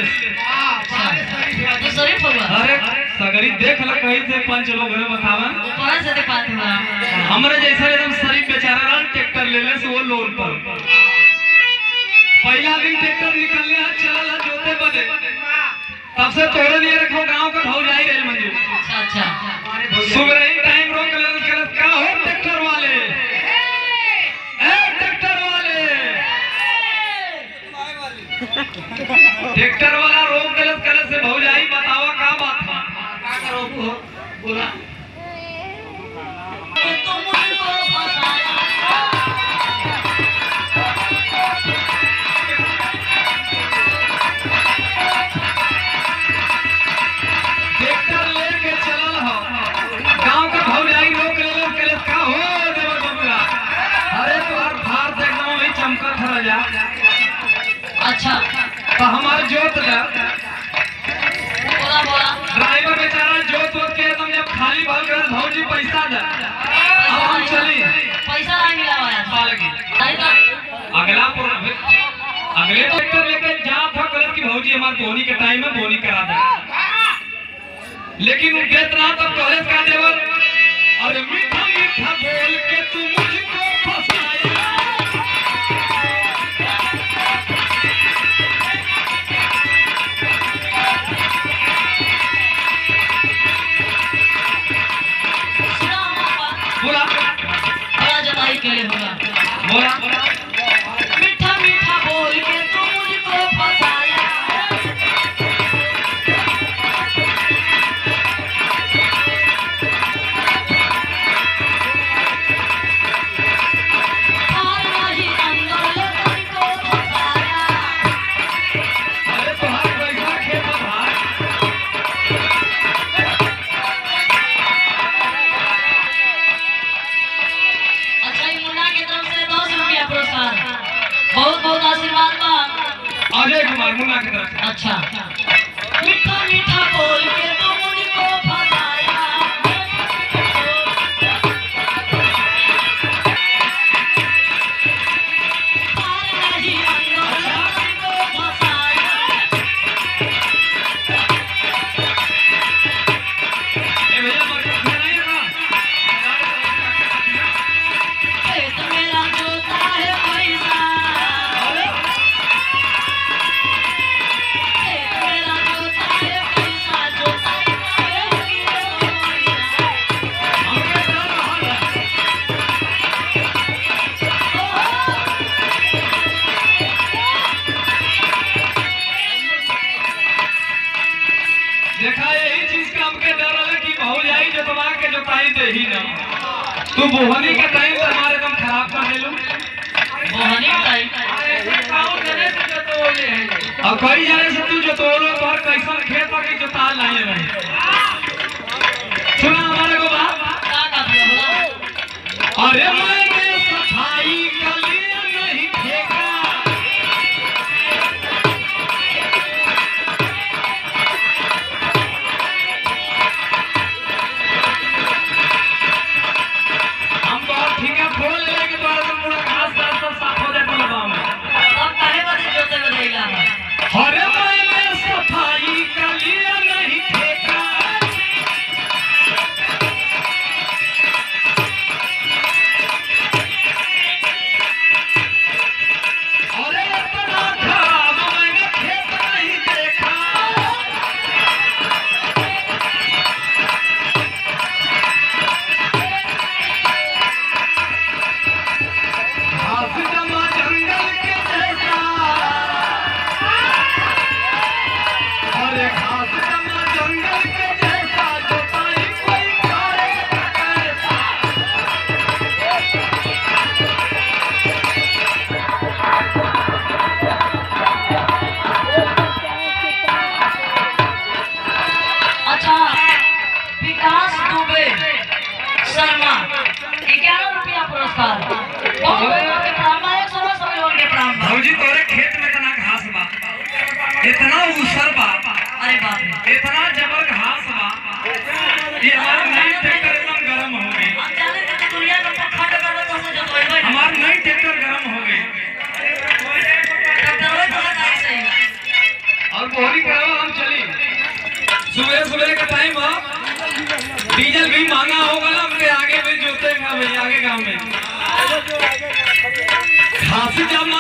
ले तो शरीफ होगा। अरे सगरी देख ल कहीं से पंच लोग घर बतावा ऊपर से दिखाते हैं हमरे जैसा एकदम शरीफ बेचारा रहा ट्रैक्टर ले ले से वो लोन पर पहला दिन ट्रैक्टर निकलने चलल जोते बदे तब से तोरे लिए रखो गांव का भौ जाई रे मंजू। अच्छा सुबह ही टाइम रोक ले का हो ट्रैक्टर वाले ए ट्रैक्टर वाले ट्रैक्टर वाला रोक गलत गलत से भौ जाई बतावा का बात है का करो बोला तो मुझको फसाया ट्रैक्टर लेके चलल हो गांव का भौ जाई रोक ले का हो देवर बबुआ अरे तोहर भार से एकदम वही चमकत रह जा। अच्छा तो हमार जोत दा बोला ड्राइवर बेचारा जोत के तुम जब खाली भल कर भौजी पैसा दे अब हम चली पैसा नहीं मिला हुआ है अगला अगले ट्रैक्टर लेके जा था कलर की भौजी हमार बोनी के टाइम में बोनी करा दे लेकिन वो देत रहा तब कॉलेज का देवर अरे मीठा मीठा बोल के तू मुझको फसाया बोला बड़ा जताई के लिए होगा बोला मीठा मीठा बोल के तू मुझको फसाया और वही अंदर ले तुझको फसाया अरे तुम्हारा पैसा खेत भाई अच्छा ये मुन्ना की तरफ से 10 रुपया पुरस्कार बहुत बहुत आशीर्वाद बा अजय कुमार मुन्ना की तरफ से। अच्छा मीठा मीठा बोल के तू मुझको फसाया और वही अंदर ले तुझको फसाया ए भैया मार्केट में नहीं है ना खेत मेरा जोता है पैसा खेत मेरा जोता है पैसा जोता है हमके डर रहा है देखा यही चीज का हमके डर है कि भौ जाई जो तमा के जोताई दे ही ना तू बोहनी के टाइम पे हमारे एकदम खराब कर देलू मोहनी टाइम और कई जाने से तू जोतोलो तोहर कैसन खेत पर के जोता नहीं रहे सुना हमारे को बात का बोला अरे मैंने सफाई का लिया नहीं ठेका हम तो ठीक है खोल ले के द्वारा से पूरा घास घास सब साफ हो जाए पूरा गांव में सब काहे बदे जोते बदे इला अरे मैंने सफाई का लिया नहीं ठेका गांव में घास जब